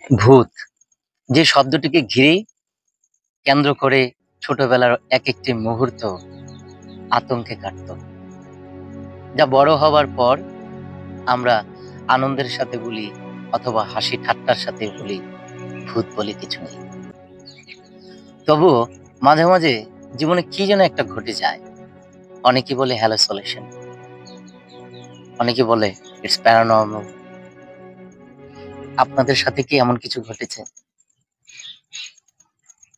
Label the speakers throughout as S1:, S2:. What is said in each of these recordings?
S1: ভূত যে শব্দটিকে ঘিরেই কেন্দ্র করে ছোটবেলার এক একটি মুহূর্ত আতঙ্কে কাটত, যা বড় হবার পর আমরা আনন্দের সাথে বলি অথবা হাসি ঠাট্টার সাথে বলি ভূত বলে কিছু নেই। তবুও মাঝে মাঝে জীবনে কি যেন একটা ঘটে যায়। অনেকে বলে হ্যালোসিনেশন, অনেকে বলে ইটস প্যারানর্মাল। আপনাদের সাথে কি এমন কিছু ঘটেছে?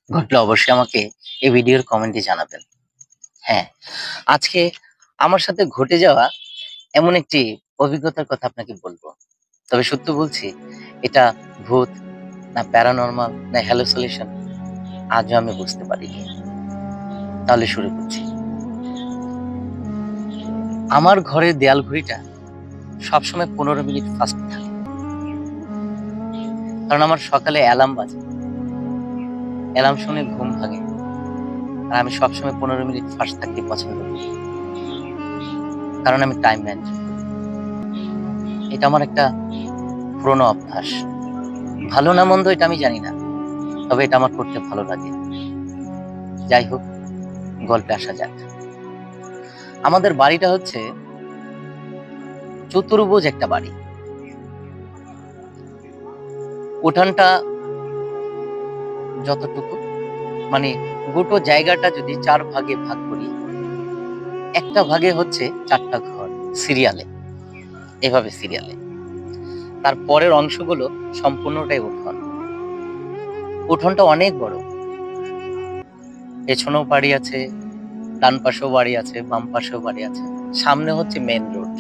S1: ঘটলে অবশ্যই আমাকে এই ভিডিওর কমেন্টে জানাবেন। হ্যাঁ, আজকে আমার সাথে ঘটে যাওয়া এমন একটি অভিজ্ঞতার কথা আপনাকে বলবো। তবে সত্য বলছি, এটা ভূত না প্যারানর্মাল না হ্যালোসিনেশন আজও আমি বুঝতে পারিনি। তাহলে শুরু করছি। আমার ঘরের দেয়াল ঘড়িটা সবসময় 15 মিনিট ফাস্ট থাকে, কারণ আমার সকালে অ্যালার্ম বাজে। অ্যালার্ম শুনে ঘুম ভাঙে, আর আমি সবসময় 15 মিনিট ফাস্ট থাকতে পছন্দ করি, কারণ আমি টাইম ম্যানেজ করি। এটা আমার একটা পুরনো অভ্যাস। ভালো না মন্দ এটা আমি জানি না, তবে এটা আমার করতে ভালো লাগে। যাই হোক, গল্পে আসা যাক। আমাদের বাড়িটা হচ্ছে চতুর্ভুজ একটা বাড়ি। উঠানটা যতটুকু, মানে গোটো জায়গাটা যদি 4 ভাগে ভাগ করি, একটা ভাগে হচ্ছে 4টা ঘর সিরিয়ালে, এভাবে সিরিয়ালে। তার পরের অংশগুলো সম্পূর্ণটাই উঠোন। উঠোনটা অনেক বড়, পেছনেও বাড়ি আছে, ডান পাশেও বাড়ি আছে, বাম পাশেও বাড়ি আছে, সামনে হচ্ছে মেন রোড।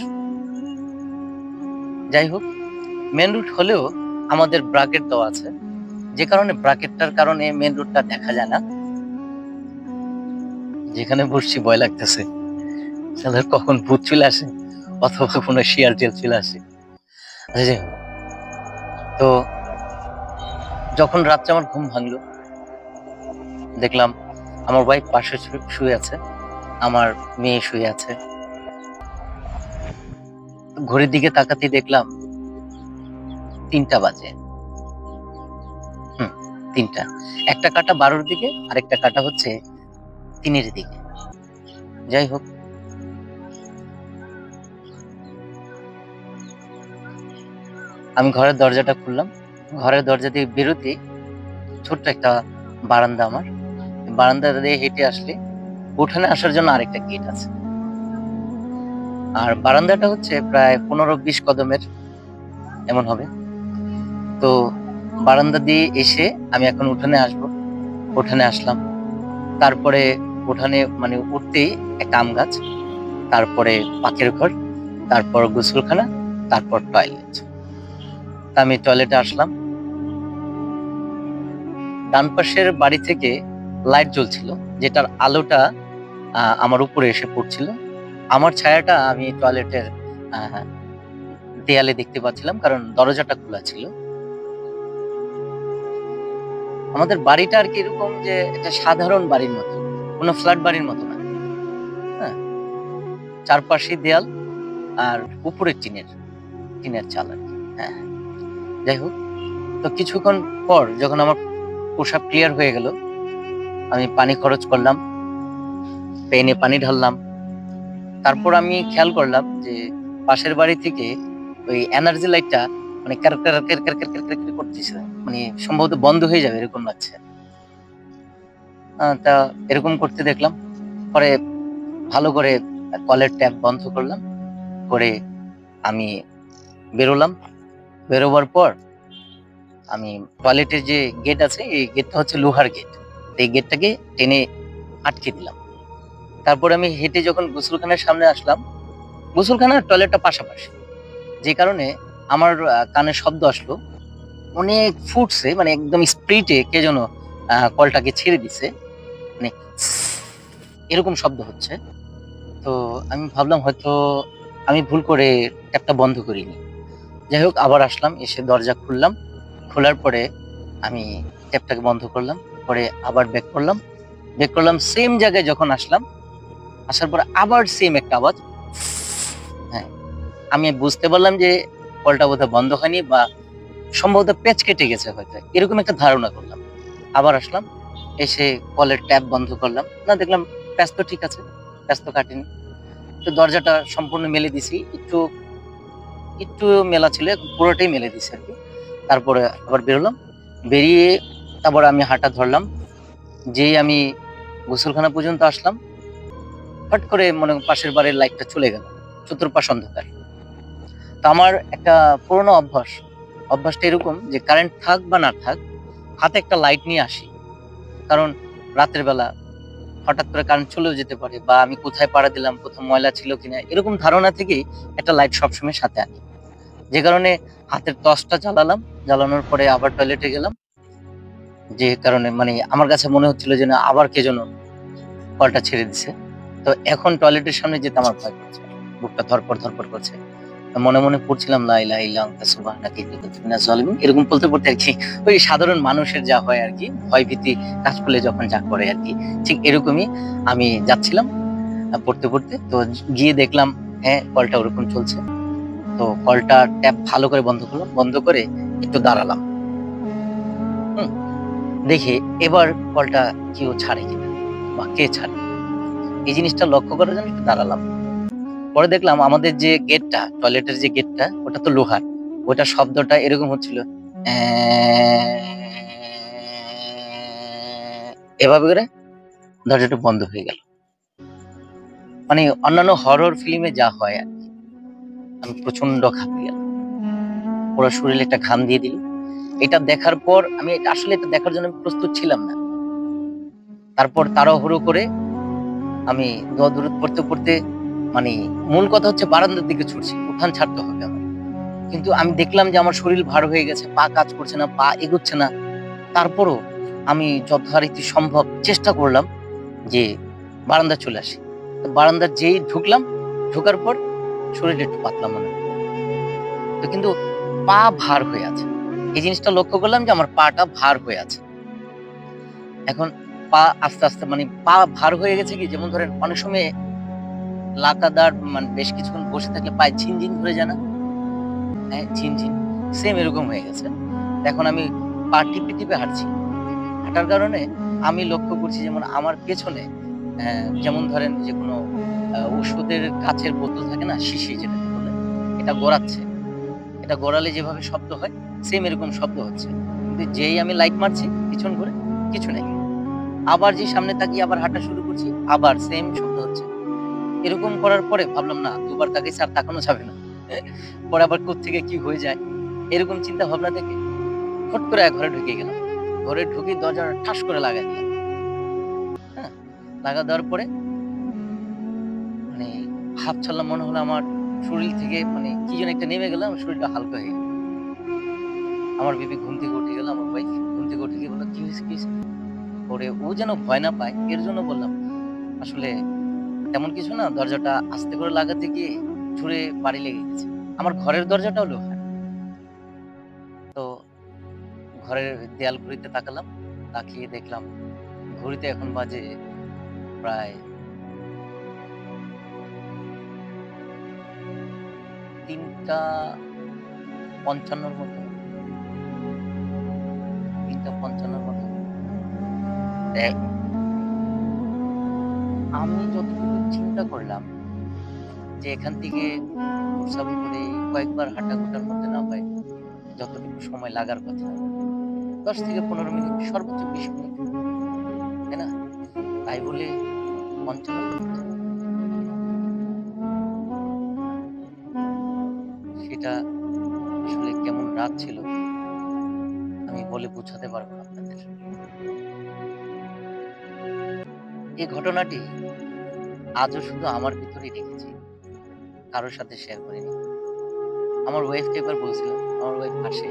S1: যাই হোক, মেন রোড হলেও আমাদের ব্রাকেট দেওয়া আছে, যে কারণে ব্রাকেটটার কারণে মেন রোডটা দেখা যায় না। যেখানে বসছি ভয় লাগতেছে, শালার কখন ভূত চলে আসে অথবা কোনো শিয়াল টিয়াল চলে আসে। আচ্ছা, যাই হোক, তো যখন রাত্রে আমার ঘুম ভাঙলো, দেখলাম আমার ওয়াইফ পাশে শুয়ে আছে, আমার মেয়ে শুয়ে আছে। ঘড়ির দিকে তাকাতেই দেখলাম 3টা বাজে। হুম, 3টা। একটা কাঁটা 12-র দিকে, আরেকটা কাঁটা হচ্ছে 3-এর দিকে। যাই হোক, আমি ঘরের দরজাটা খুললাম। ঘরের দরজা দিয়ে বেরোতে ছোট্ট একটা বারান্দা আমার। বারান্দা দিয়ে হেঁটে আসলে উঠানে আসার জন্য আরেকটা গেট আছে। আর বারান্দাটা হচ্ছে প্রায় 15-20 কদমের এমন হবে। তো বারান্দা দিয়ে এসে আমি এখন উঠানে আসবো। উঠানে আসলাম, তারপরে উঠানে মানে উঠতেই একটা আম গাছ, তারপরে পাখির ঘর, তারপর গোসলখানা, তারপর টয়লেট। তা আমি টয়লেটে আসলাম। ডান পাশের বাড়ি থেকে লাইট জ্বলছিল, যেটার আলোটা আমার উপরে এসে পড়ছিল। আমার ছায়াটা আমি টয়লেটের দেয়ালে দেখতে পাচ্ছিলাম, কারণ দরজাটা খোলা ছিল। আমাদের বাড়িটা আর কি এরকম যে এটা সাধারণ বাড়ির মতো, কোনো ফ্ল্যাট বাড়ির মতো না। হ্যাঁ, চারপাশে দেয়াল আর উপরে টিনের চাল আর কি। হ্যাঁ, হ্যাঁ। যাই হোক, তো কিছুক্ষণ পর যখন আমার প্রসাব ক্লিয়ার হয়ে গেল, আমি পানি খরচ করলাম, পেনে পানি ঢাললাম। তারপর আমি খেয়াল করলাম যে পাশের বাড়ি থেকে ওই এনার্জি লাইটটা মানে car car car car car car car car করতেছে, মানে সম্ভবত বন্ধ হয়ে যাবে এরকম লাগছে। তা এরকম করতে দেখলাম। পরে ভালো করে কলের ট্যাপ বন্ধ করলাম, করে আমি বেরোলাম। বেরোবার পর আমি টয়লেটের যে গেট আছে, এই গেটটা হচ্ছে লোহার গেট, এই গেটটাকে টেনে আটকে দিলাম। তারপর আমি হেঁটে যখন গোসলখানার সামনে আসলাম, গোসলখানার টয়লেটটা পাশাপাশি, যে কারণে আমার কানে শব্দ আসলো অনেক ফুটছে, মানে একদম স্পিডে কে যেন কলটাকে ছেড়ে দিছে, মানে এরকম শব্দ হচ্ছে। তো আমি ভাবলাম হয়তো আমি ভুল করে ট্যাপটা বন্ধ করিনি। যাই হোক, আবার আসলাম, এসে দরজা খুললাম। খোলার পরে আমি ট্যাপটাকে বন্ধ করলাম, পরে আবার ব্যাক করলাম সেম জায়গায়। যখন আসলাম, আসার পরে আবার সেম একটা আওয়াজ। হ্যাঁ, আমি বুঝতে পারলাম যে কলটা বোধহয় বন্ধ হয়নি বা সম্ভবত পেঁচ কেটে গেছে হয়তো, এরকম একটা ধারণা করলাম। আবার আসলাম, এসে কলের ট্যাপ বন্ধ করলাম, না দেখলাম প্যাচ তো ঠিক আছে, প্যাচ তো কাটেনি। তো দরজাটা সম্পূর্ণ মেলে দিছি, একটু একটু মেলা ছিল, পুরোটাই মেলে দিছি আর কি। তারপরে আবার বেরোলাম, বেরিয়ে তারপর আমি হাঁটা ধরলাম। যেই আমি গোসলখানা পর্যন্ত আসলাম, হট করে মনে হয় পাশের বাড়ির লাইটটা চলে গেল, চতুর্পাশ অন্ধকার। তো আমার একটা পুরোনো অভ্যাসটা এরকম যে কারেন্ট থাক বা না থাক, হাতে একটা লাইট নিয়ে আসি। কারণ রাতের বেলা হঠাৎ করে কারেন্ট চলেও যেতে পারে, বা আমি কোথায় পাড়া দিলাম, কোথাও ময়লা ছিল কিনা, এরকম ধারণা থেকেই একটা লাইট সবসময় সাথে আনি। যে কারণে হাতের টর্চটা জ্বালালাম, জ্বালানোর পরে আবার টয়লেটে গেলাম। যে কারণে মানে আমার কাছে মনে হচ্ছিল যে না, আবার কে যেন কলটা ছেড়ে দিছে। তো এখন টয়লেটের সামনে যেতে আমার ভয় করছে, বুকটা ধরপড় ধরপড় করছে। তো মনে মনে পড়ছিলাম লা ইলাহা ইল্লা আনতা সুবহানাকা ইন্নী কুনতু মিনাজ জালিমিন, এরকম বলতে বলতে আর কি ওই সাধারণ মানুষের যা হয় আর কি, ভয় ভীতি কাজ করলে যখন যা করে আর কি, ঠিক এরকমই আমি যাচ্ছিলাম পড়তে পড়তে। তো গিয়ে দেখলাম হ্যাঁ, কলটা ওরকম চলছে। তো কলটা ট্যাপ ভালো করে বন্ধ করলাম, বন্ধ করে একটু দাঁড়ালাম। হুম, দেখি এবার কলটা কেউ ছাড়ে কিনা বা কে ছাড়ে, এই জিনিসটা লক্ষ্য করার জন্য একটু দাঁড়ালাম। পরে দেখলাম আমাদের যে গেটটা, টয়লেটের যে গেটটা, ওটা তো লোহার, ওটা শব্দটা এরকম হচ্ছিল, এভাবে করে দরজাটা বন্ধ হয়ে গেল। মানে অন্যান্য হরর ফিল্মে যা হয় আর কি, আমি প্রচন্ড ঘাবড়ে গেলাম, পুরো শরীরে একটা ঘাম দিয়ে দিল। এটা দেখার পর আমি আসলে এটা দেখার জন্য আমি প্রস্তুত ছিলাম না। তারপর তাড়াহুড়ো করে আমি দোয়া দরুদ পড়তে পড়তে, মানে মূল কথা হচ্ছে বারান্দার দিকে ছুটছি, উঠান ছাড়তে হবে আমার। কিন্তু আমি দেখলাম যে আমার শরীর ভার হয়ে গেছে, পা কাজ করছে না, পা এগোচ্ছে না। তারপরও আমি যথারীতি সম্ভব চেষ্টা করলাম যে বারান্দা চলে আসি। তো বারান্দা যেই ঢুকলাম, ঢোকার পর শরীরটা একটু পাতলা মনে হলো। তো কিন্তু পা ভার হয়ে আছে, এই জিনিসটা লক্ষ্য করলাম যে আমার পাটা ভার হয়ে আছে। এখন পা আস্তে আস্তে মানে পা ভার হয়ে গেছে কি, যেমন ধরেন অনেক সময় লাগাতার মানে বেশ কিছুক্ষণ বসে থাকলে পায়ে ঝিনঝিন ধরে যায় না, হ্যাঁ ঝিনঝিন, সেম এরকম হয়ে গেছে। এখন আমি পা টিপে টিপে হাঁটছি, হাঁটার কারণে আমি লক্ষ্য করছি যেমন আমার পেছনে যেমন ধরেন যে কোনো ওষুধের কাচের বোতল থাকে না, শিশি যেটাকে বলে, এটা গড়াচ্ছে, এটা গড়ালে যেভাবে শব্দ হয়, সেম এরকম শব্দ হচ্ছে। কিন্তু যেই আমি লাইট মারছি পিছন ঘুরে, কিছু নেই। আবার যে সামনে তাকিয়ে আবার হাঁটা শুরু করছি, আবার সেম শব্দ হচ্ছে। এরকম করার পরে ভাবলাম না, দুবার তাকিয়েছি আর তাকানো যাবে না। পরে আবার কোত্থেকে কি হয়ে যায়, এরকম চিন্তা ভাবনা থেকে ফট করে এক ঘরে ঢুকে গেলাম। ঘরে ঢুকে দরজা ঠাস করে লাগাই দিলাম। হ্যাঁ, লাগা দেওয়ার পরে মানে হাফ ছাড়লাম, মনে হলো আমার শরীর থেকে মানে কি যেন একটা নেমে গেল, আমার শরীরটা হালকা হয়ে গেল। আমার বিবি ঘুম থেকে উঠে গেল, আমার ওয়াইফ ঘুম থেকে উঠে গিয়ে বললো কি হয়েছে কি হয়েছে। পরে ও যেন ভয় না পায় এর জন্য বললাম, আসলে তেমন কিছু না, দরজাটা আস্তে করে লাগাতে গিয়ে ঝুরে বাড়ি লেগে গেছে। আমার ঘরের দরজাটাও লোহার। তো ঘরের দেয়াল ঘড়িতে তাকালাম, তাকিয়ে দেখলাম ঘড়িতে এখন বাজে প্রায় 3টা 55-র মতো, 3টা 55-র মতো। দেখ, আমি যতটুকু চিন্তা করলাম যে এখান থেকে প্রস্রাব করে কয়েকবার হাঁটাঘোটার মধ্যে না হয় যতটুকু সময় লাগার কথা, 10 থেকে 15 মিনিট, সর্বোচ্চ 20 মিনিট, তাই না? তাই বলে 55 মিনিট, সেটা আসলে কেমন রাত ছিল আমি বলে বোঝাতে পারবো না আপনাদের। এই ঘটনাটি আজও শুধু আমার ভিতরেই রেখেছি, কারোর সাথে শেয়ার করিনি। আমার ওয়াইফকে একবার বলছিলাম, আমার ওয়াইফ হাসে।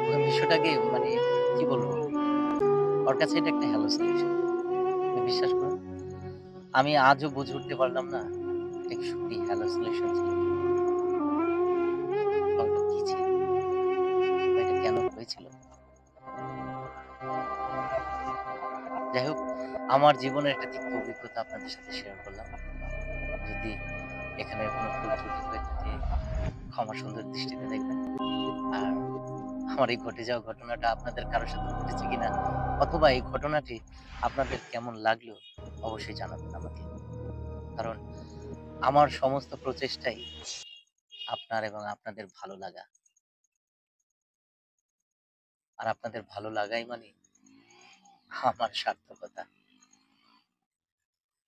S1: ওই বিষয়টাকে মানে কি বলবো, ওর কাছে এটা একটা হ্যালুসিনেশন, আপনি বিশ্বাস করুন। আমি আজও বুঝে উঠতে পারলাম না এটা কি সত্যি হ্যালুসিনেশন ছিল, বা ওটা কি ছিল, বা এটা কেন হয়েছিল। যাই হোক, আমার জীবনের একটা তিক্ত অভিজ্ঞতা আপনাদের সাথে শেয়ার করলাম। যদি এখানে কোনো ভুল ত্রুটি হয়ে থাকে ক্ষমা সুন্দর দৃষ্টিতে দেখবেন। আর আমার এই ঘটে যাওয়া ঘটনাটা আপনাদের কারো সাথে ঘটেছে কিনা? অথবা এই ঘটনাটি আপনাদের কেমন লাগলো? অবশ্যই জানাবেন আমাকে। কারণ আমার সমস্ত প্রচেষ্টাই আপনার এবং আপনাদের ভালো লাগা। আর আপনাদের ভালো লাগাই মানে আমার সার্থকতা।